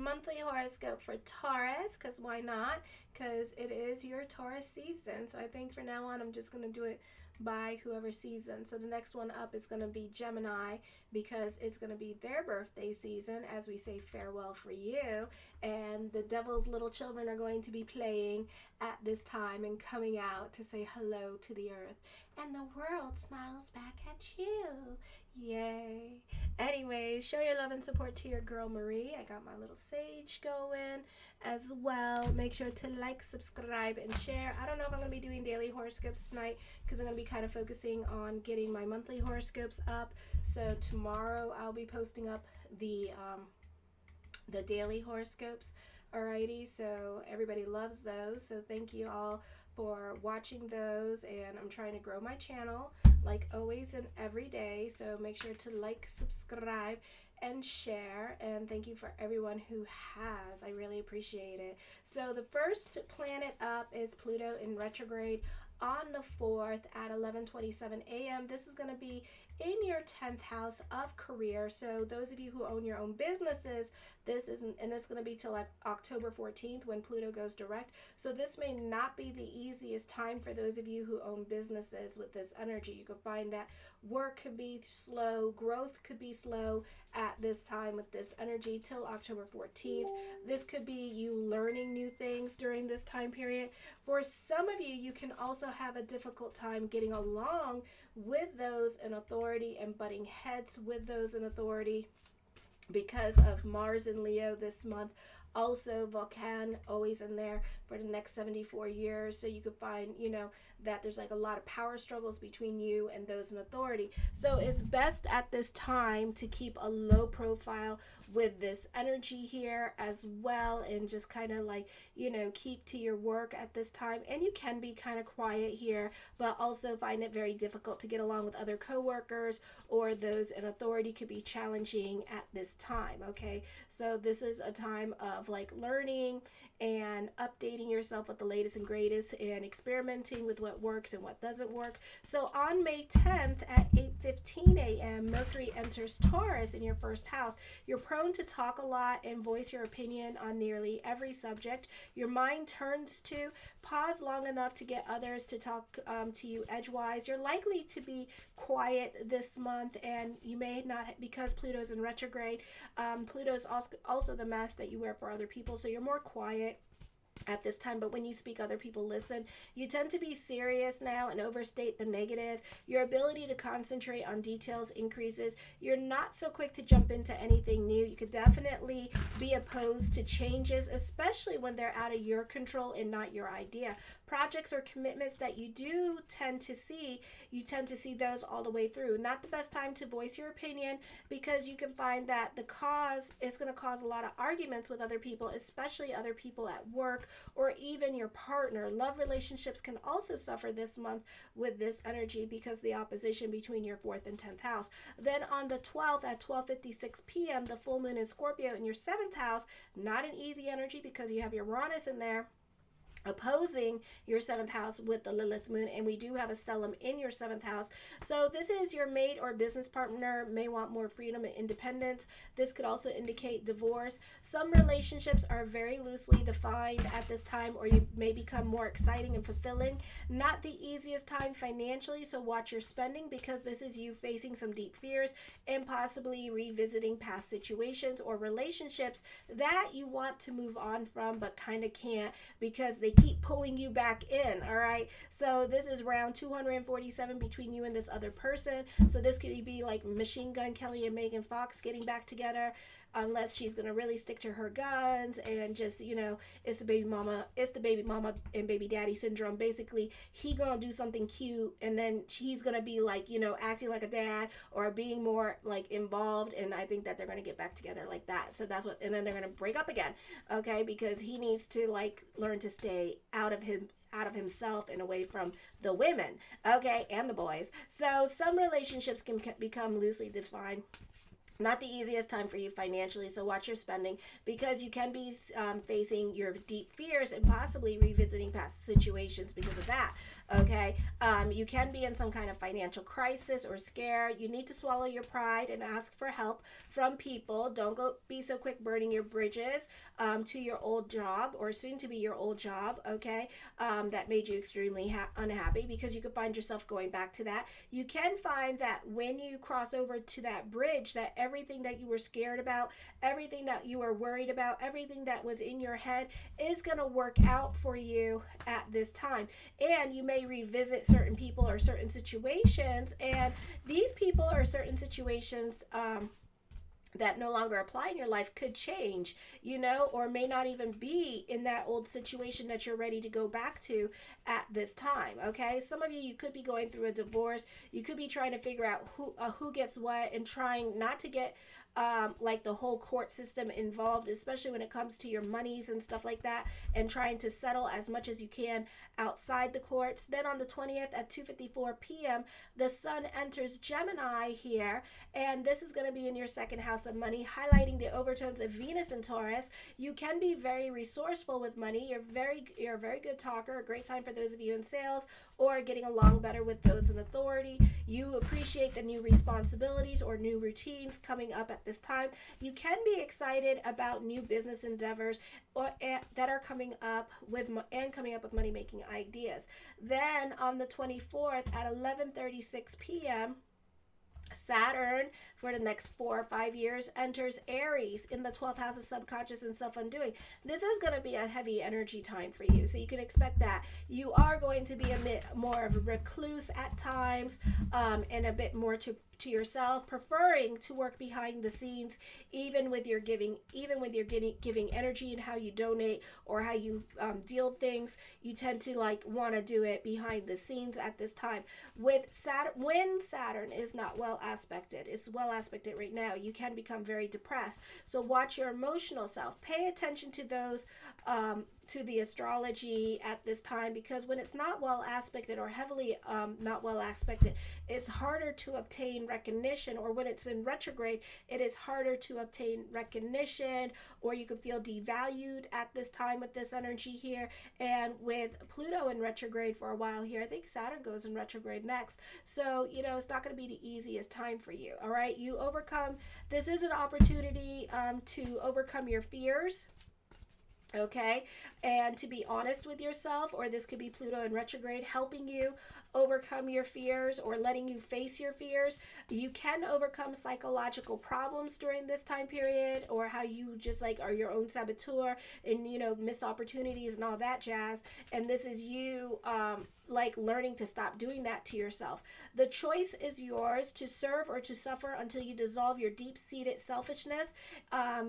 monthly horoscope for Taurus, because why not? Because it is your Taurus season. So I think from now on, I'm just going to do it by whoever season. So the next one up is going to be Gemini, because it's going to be their birthday season as we say farewell for you. And the devil's little children are going to be playing at this time and coming out to say hello to the earth. And the world smiles back at you. Yay. Anyways, show your love and support to your girl Marie. I got my little sage going as well. Make sure to like, subscribe, and share. I don't know if I'm going to be doing daily horoscopes tonight because I'm going to be kind of focusing on getting my monthly horoscopes up. So tomorrow I'll be posting up the daily horoscopes. Alrighty, so everybody loves those. So thank you all for watching those, and I'm trying to grow my channel like always and every day. So make sure to like, subscribe, and share, and thank you for everyone who has. I really appreciate it. So the first planet up is Pluto in retrograde on the 4th at 11:27 a.m. This is going to be in your 10th house of career. So those of you who own your own businesses, this isn't, and it's going to be till like October 14th when Pluto goes direct. So this may not be the easiest time for those of you who own businesses with this energy. You can find that work could be slow, growth could be slow at this time with this energy till October 14th. This could be you learning new things during this time period. For some of you, you can also have a difficult time getting along with those in authority and butting heads with those in authority because of Mars in Leo this month. Also, Vulcan always in there for the next 74 years. So you could find, that there's like a lot of power struggles between you and those in authority. So it's best at this time to keep a low profile with this energy here as well, and just kind of like, keep to your work at this time. And you can be kind of quiet here, but also find it very difficult to get along with other coworkers, or those in authority could be challenging at this time. Okay, so this is a time of like learning and updating yourself with the latest and greatest, and experimenting with what works and what doesn't work. So on May 10th at 8:15 a.m. Mercury enters Taurus in your first house. You're prone to talk a lot and voice your opinion on nearly every subject your mind turns to. Pause long enough to get others to talk to you edgewise. You're likely to be quiet this month, and you may not, because Pluto's in retrograde. Pluto's also the mask that you wear for other people, so you're more quiet at this time, but when you speak, other people listen. You tend to be serious now and overstate the negative. Your ability to concentrate on details increases. You're not so quick to jump into anything new. You could definitely be opposed to changes, especially when they're out of your control and not your idea. Projects or commitments that you do tend to see, you tend to see those all the way through. Not the best time to voice your opinion, because you can find that the cause is going to cause a lot of arguments with other people, especially other people at work, or even your partner. Love relationships can also suffer this month with this energy because the opposition between your 4th and 10th house. Then on the 12th at 12:56 p.m., the full moon in Scorpio in your 7th house. Not an easy energy because you have your Uranus in there opposing your 7th house with the Lilith moon, and we do have a stellium in your 7th house. So this is your mate or business partner may want more freedom and independence. This could also indicate divorce. Some relationships are very loosely defined at this time, or you may become more exciting and fulfilling. Not the easiest time financially, so watch your spending, because this is you facing some deep fears and possibly revisiting past situations or relationships that you want to move on from but kind of can't because they keep pulling you back in. All right, so this is round 247 between you and this other person. So this could be like Machine Gun Kelly and Megan Fox getting back together, unless she's gonna really stick to her guns and just, it's the baby mama and baby daddy syndrome. Basically, he gonna do something cute, and then he's gonna be like, acting like a dad or being more like involved, and I think that they're gonna get back together like that. So that's what, and then they're gonna break up again, okay, because he needs to like learn to stay out of himself and away from the women, okay, and the boys. So some relationships can become loosely defined Not the easiest time for you financially, so watch your spending, because you can be facing your deep fears and possibly revisiting past situations because of that. Okay, you can be in some kind of financial crisis or scare. You need to swallow your pride and ask for help from people. Don't go be so quick burning your bridges to your old job, or soon to be your old job. Okay, that made you extremely unhappy, because you could find yourself going back to that. You can find that when you cross over to that bridge, that everything that you were scared about, everything that you were worried about, everything that was in your head is going to work out for you at this time. And you may revisit certain people or certain situations, and these people or certain situations that no longer apply in your life could change, or may not even be in that old situation that you're ready to go back to at this time. Okay, some of you could be going through a divorce. You could be trying to figure out who gets what, and trying not to get like the whole court system involved, especially when it comes to your monies and stuff like that, and trying to settle as much as you can outside the courts. Then on the 20th at 2:54 p.m., the sun enters Gemini here, and this is going to be in your second house of money, highlighting the overtones of Venus and Taurus. You can be very resourceful with money. You're a very good talker. A great time for those of you in sales or getting along better with those in authority. You appreciate the new responsibilities or new routines coming up at this time. You can be excited about new business endeavors that are coming up with money making ideas. Then on the 24th at 11:36 p.m., Saturn, for the next 4 or 5 years, enters Aries in the 12th house of subconscious and self-undoing. This is going to be a heavy energy time for you, so you can expect that. You are going to be a bit more of a recluse at times, and a bit more to yourself, preferring to work behind the scenes, even with your giving energy and how you donate or how you deal things. You tend to want to do it behind the scenes at this time. With Saturn, when Saturn is not well aspected, it's well aspected right now, you can become very depressed. So watch your emotional self. Pay attention to those to the astrology at this time, because when it's not well aspected or heavily not well aspected, it's harder to obtain recognition, or when it's in retrograde, it is harder to obtain recognition, or you could feel devalued at this time with this energy here. And with Pluto in retrograde for a while here, I think Saturn goes in retrograde next, so it's not going to be the easiest time for you. All right, this is an opportunity to overcome your fears, okay, and to be honest with yourself. Or this could be Pluto in retrograde helping you overcome your fears, or letting you face your fears. You can overcome psychological problems during this time period, or how you just are your own saboteur and miss opportunities and all that jazz. And this is you learning to stop doing that to yourself. The choice is yours, to serve or to suffer until you dissolve your deep-seated selfishness.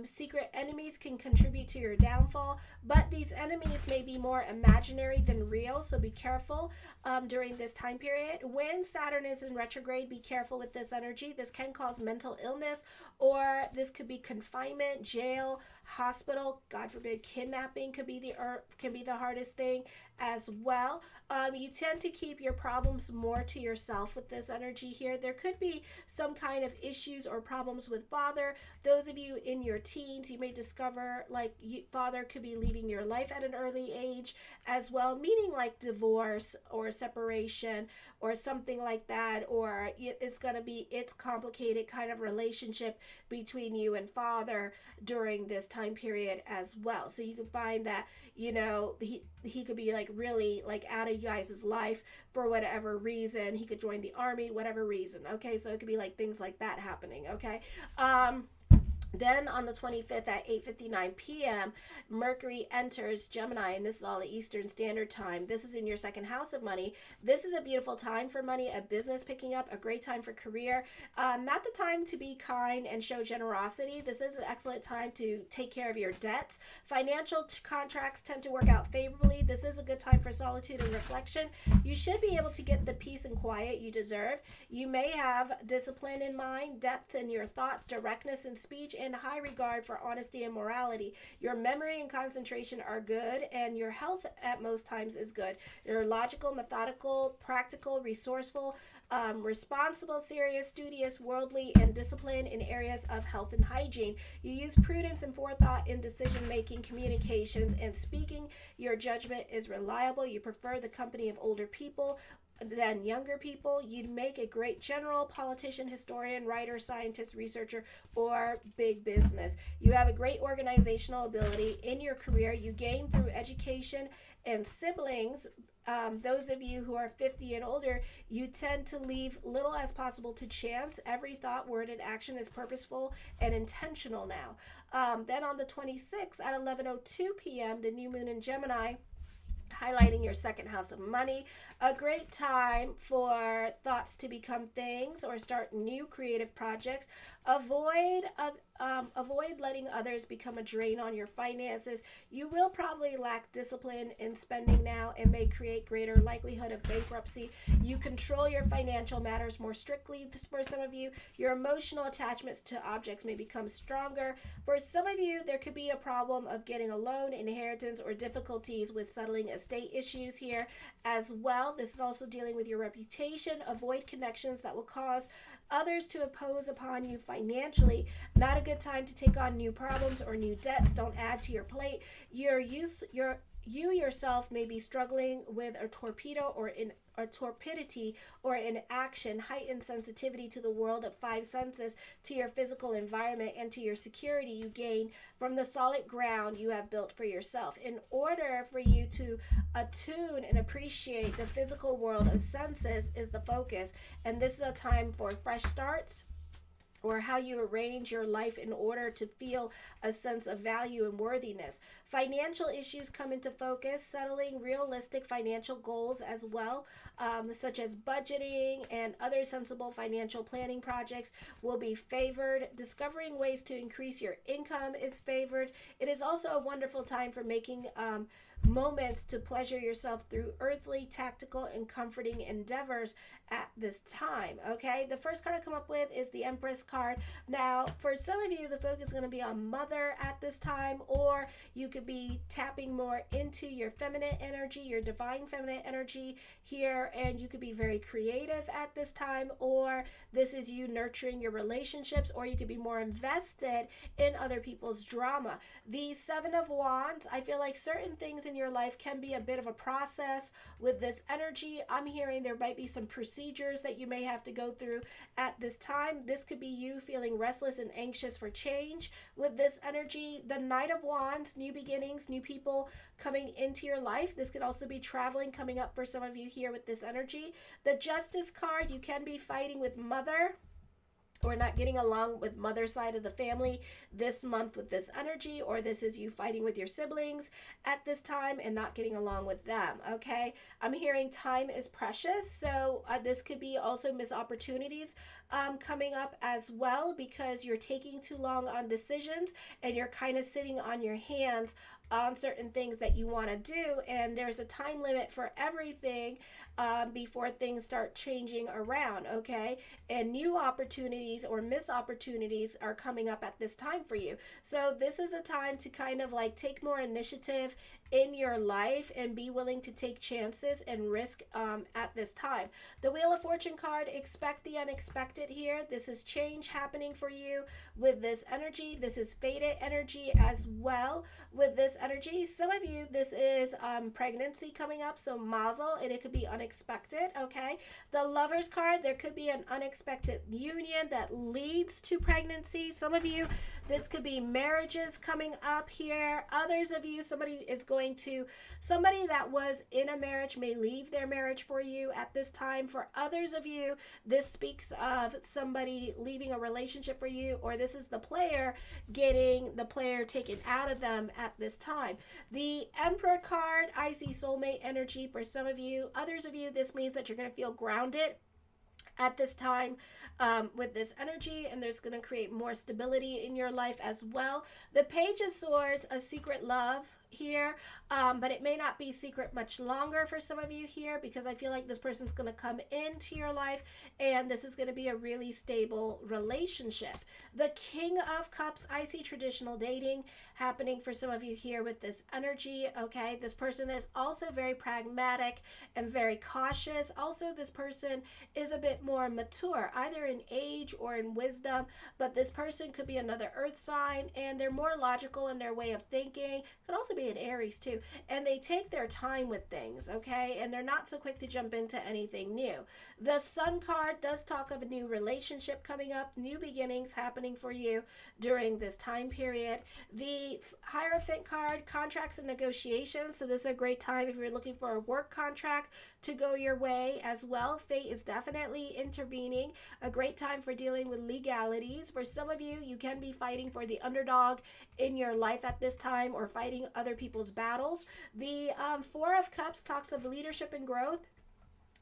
Secret enemies can contribute to your downfall, but these enemies may be more imaginary than real, so be careful during this time period. When Saturn is in retrograde, be careful with this energy. This can cause mental illness, or this could be confinement, jail, hospital, God forbid, kidnapping could be the hardest thing as well. You tend to keep your problems more to yourself with this energy here. There could be some kind of issues or problems with father. Those of you in your teens, you may discover father could be leaving your life at an early age as well, meaning divorce or separation or something like that, or it's complicated kind of relationship between you and father during this time period as well. So you can find that he could be really out of you guys' life for whatever reason. He could join the army, whatever reason. Okay, so it could be things like that happening. Okay. Then on the 25th at 8:59 p.m., Mercury enters Gemini, and this is all the Eastern Standard Time. This is in your second house of money. This is a beautiful time for money, a business picking up, a great time for career. Not the time to be kind and show generosity. This is an excellent time to take care of your debts. Financial contracts tend to work out favorably. This is a good time for solitude and reflection. You should be able to get the peace and quiet you deserve. You may have discipline in mind, depth in your thoughts, directness in speech, and high regard for honesty and morality. Your memory and concentration are good, and your health at most times is good. You're logical, methodical, practical, resourceful. responsible, serious, studious, worldly, and disciplined in areas of health and hygiene. You use prudence and forethought in decision making, communications, and speaking. Your judgment is reliable. You prefer the company of older people than younger people. You'd make a great general, politician, historian, writer, scientist, researcher, or big business. You have a great organizational ability in your career. You gain through education and siblings. Those of you who are 50 and older, you tend to leave little as possible to chance. Every thought, word, and action is purposeful and intentional now. Then on the 26th at 11:02 p.m., the new moon in Gemini, highlighting your second house of money. A great time for thoughts to become things or start new creative projects. Avoid letting others become a drain on your finances. You will probably lack discipline in spending now and may create greater likelihood of bankruptcy. You control your financial matters more strictly. For some of you, your emotional attachments to objects may become stronger. For some of you, there could be a problem of getting a loan, inheritance, or difficulties with settling estate issues here as well. This is also dealing with your reputation. Avoid connections that will cause others to impose upon you financially. Not a good time to take on new problems or new debts. Don't add to your plate. You yourself may be struggling with a torpedo or in a torpidity or inaction, heightened sensitivity to the world of five senses, to your physical environment, and to your security you gain from the solid ground you have built for yourself. In order for you to attune and appreciate the physical world of senses is the focus, and this is a time for fresh starts, or how you arrange your life in order to feel a sense of value and worthiness. Financial issues come into focus, settling realistic financial goals as well, such as budgeting and other sensible financial planning projects will be favored. Discovering ways to increase your income is favored. It is also a wonderful time for making moments to pleasure yourself through earthly, tactical, and comforting endeavors at this time. Okay, the first card I come up with is the Empress card. Now, for some of you, the focus is going to be on mother at this time, or you could be tapping more into your feminine energy, your divine feminine energy here, and you could be very creative at this time, or this is you nurturing your relationships, or you could be more invested in other people's drama. The Seven of Wands, I feel like certain things in your life can be a bit of a process with this energy. I'm hearing there might be some procedures that you may have to go through at this time. This could be you feeling restless and anxious for change with this energy. The Knight of Wands, new beginnings, new people coming into your life. This could also be traveling coming up for some of you here with this energy. The Justice card, you can be fighting with mother or not getting along with mother side of the family this month with this energy, or this is you fighting with your siblings at this time and not getting along with them. Okay, I'm hearing time is precious, so this could be also missed opportunities coming up as well, because you're taking too long on decisions and you're kind of sitting on your hands on certain things that you want to do, and there's a time limit for everything before things start changing around. Okay, and new opportunities or missed opportunities are coming up at this time for you. So this is a time to kind of like take more initiative in your life and be willing to take chances and risk at this time. The Wheel of Fortune card, expect the unexpected here. This is change happening for you with this energy. This is fated energy as well with this energy. Some of you, this is pregnancy coming up, so mazel, and it could be unexpected. Okay, the Lovers card, there could be an unexpected union that leads to pregnancy. Some of you, this could be marriages coming up here. Others of you, somebody that was in a marriage may leave their marriage for you at this time. For others of you, this speaks of somebody leaving a relationship for you, or this is the player getting the player taken out of them at this time. The Emperor card, I see soulmate energy for some of you. Others of you, this means that you're going to feel grounded at this time with this energy, and there's going to create more stability in your life as well. The Page of Swords, a secret love here, but it may not be secret much longer for some of you here, because I feel like this person's going to come into your life and this is going to be a really stable relationship. The King of Cups, I see traditional dating happening for some of you here with this energy. Okay, this person is also very pragmatic and very cautious. Also, this person is a bit more mature, either in age or in wisdom, but this person could be another earth sign, and they're more logical in their way of thinking. Could also be an Aries too, and they take their time with things, okay, and they're not so quick to jump into anything new. The Sun card does talk of a new relationship coming up, new beginnings happening for you during this time period. The Hierophant card, contracts and negotiations, so this is a great time if you're looking for a work contract to go your way as well. Fate is definitely intervening. A great time for dealing with legalities. For some of you, you can be fighting for the underdog in your life at this time, or fighting other people's battles. The Four of Cups talks of leadership and growth.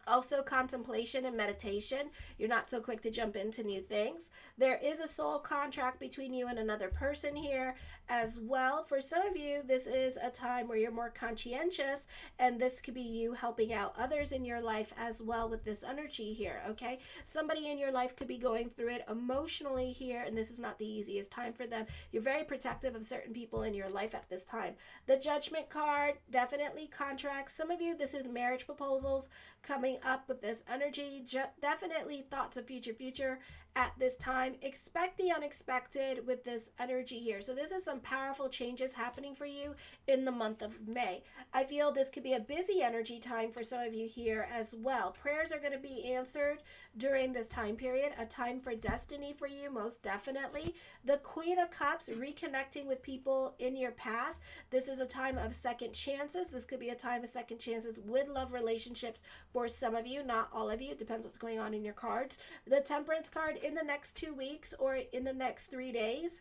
Also, contemplation and meditation. You're not so quick to jump into new things. There is a soul contract between you and another person here as well. For some of you, this is a time where you're more conscientious, and this could be you helping out others in your life as well with this energy here, okay? Somebody in your life could be going through it emotionally here, and this is not the easiest time for them. You're very protective of certain people in your life at this time. The Judgment card, definitely contracts. Some of you, this is marriage proposals coming up with this energy. Definitely thoughts of future at this time. Expect the unexpected with this energy here. So this is some powerful changes happening for you in the month of May. I feel this could be a busy energy time for some of you here as well. Prayers are going to be answered during this time period. A time for destiny for you, most definitely. The Queen of Cups, reconnecting with people in your past. This is a time of second chances. This could be a time of second chances with love relationships for some of you, not all of you. It depends what's going on in your cards. The Temperance card, in the next 2 weeks or in the next 3 days,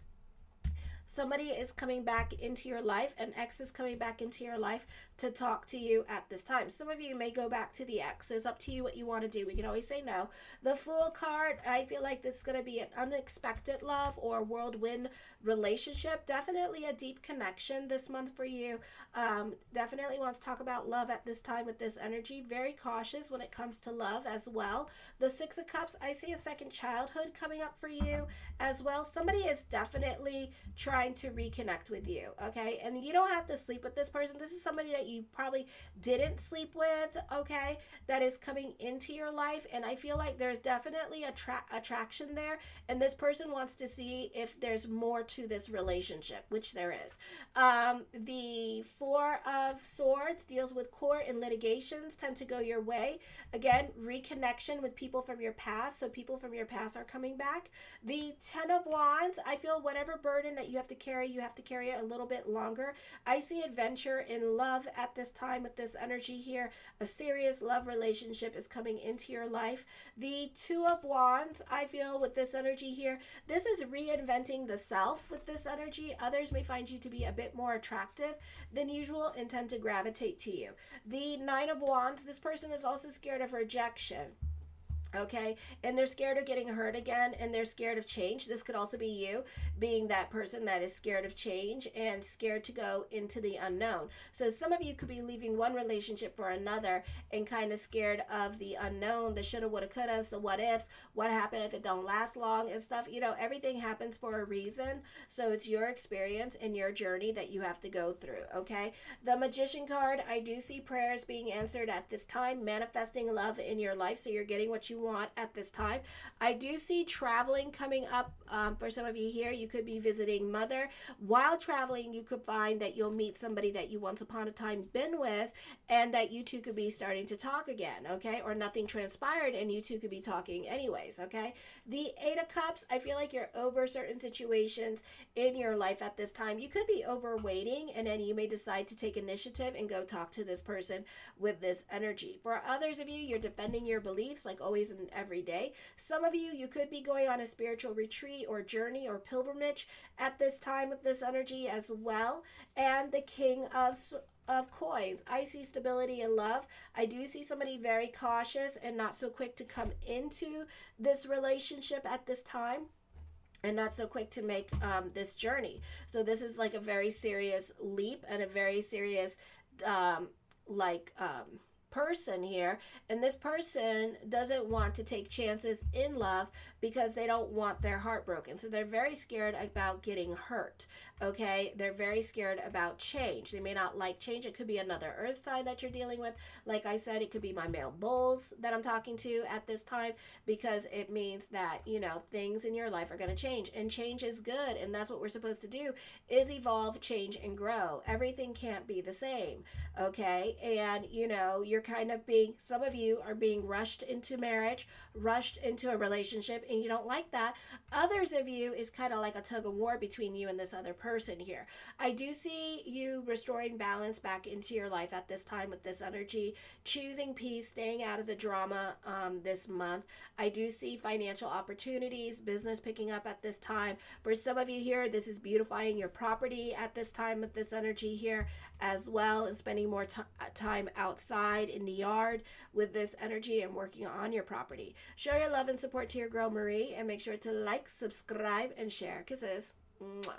somebody is coming back into your life. An ex is coming back into your life to talk to you at this time. Some of you may go back to the ex. It's up to you what you want to do. We can always say no. The Fool card, I feel like this is going to be an unexpected love or whirlwind relationship. Definitely a deep connection this month for you. Definitely wants to talk about love at this time with this energy. Very cautious when it comes to love as well. The Six of Cups, I see a second childhood coming up for you as well. Somebody is definitely trying to reconnect with you, okay? And you don't have to sleep with this person. This is somebody that you probably didn't sleep with, okay, that is coming into your life. And I feel like there's definitely attraction there, and this person wants to see if there's more to this relationship, which there is. The Four of Swords deals with court and litigations, tend to go your way. Again, reconnection with people from your past, so people from your past are coming back. The Ten of Wands, I feel whatever burden that you have to carry it a little bit longer. I see adventure in love at this time with this energy here. A serious love relationship is coming into your life. The Two of Wands, I feel with this energy here, this is reinventing the self with this energy. Others may find you to be a bit more attractive than usual and tend to gravitate to you. The Nine of Wands, this person is also scared of rejection. Okay, and they're scared of getting hurt again, and they're scared of change. This could also be you being that person that is scared of change and scared to go into the unknown. So some of you could be leaving one relationship for another and kind of scared of the unknown, the shoulda, woulda, couldas, the what ifs, what happened if it don't last long and stuff. You know, everything happens for a reason. So it's your experience and your journey that you have to go through, okay? The Magician card, I do see prayers being answered at this time, manifesting love in your life, so you're getting what you want at this time. I do see traveling coming up for some of you here. You could be visiting mother. While traveling, you could find that you'll meet somebody that you once upon a time been with, and that you two could be starting to talk again, okay? Or nothing transpired and you two could be talking anyways, okay? The Eight of Cups, I feel like you're over certain situations in your life at this time. You could be over waiting, and then you may decide to take initiative and go talk to this person with this energy. For others of you, you're defending your beliefs like always and every day. Some of you, you could be going on a spiritual retreat or journey or pilgrimage at this time with this energy as well. And the King of of Coins. I see stability in love. I do see somebody very cautious and not so quick to come into this relationship at this time, and not so quick to make this journey. So this is like a very serious leap and a very serious um, like person here, and this person doesn't want to take chances in love because they don't want their heart broken. So they're very scared about getting hurt. Okay, they're very scared about change. They may not like change. It could be another earth sign that you're dealing with. Like I said, it could be my male bulls that I'm talking to at this time, because it means that, you know, things in your life are going to change, and change is good, and that's what we're supposed to do, is evolve, change, and grow. Everything can't be the same. Okay, and you know, you're kind of being, some of you are being rushed into marriage, rushed into a relationship, and you don't like that. Others of you is kind of like a tug of war between you and this other person here. I do see you restoring balance back into your life at this time with this energy, choosing peace, staying out of the drama this month. I do see financial opportunities, business picking up at this time. For some of you here, this is beautifying your property at this time with this energy here as well, and spending more time outside in the yard with this energy and working on your property. Show your love and support to your girl Marie, and make sure to like, subscribe, and share. Kisses. Mwah.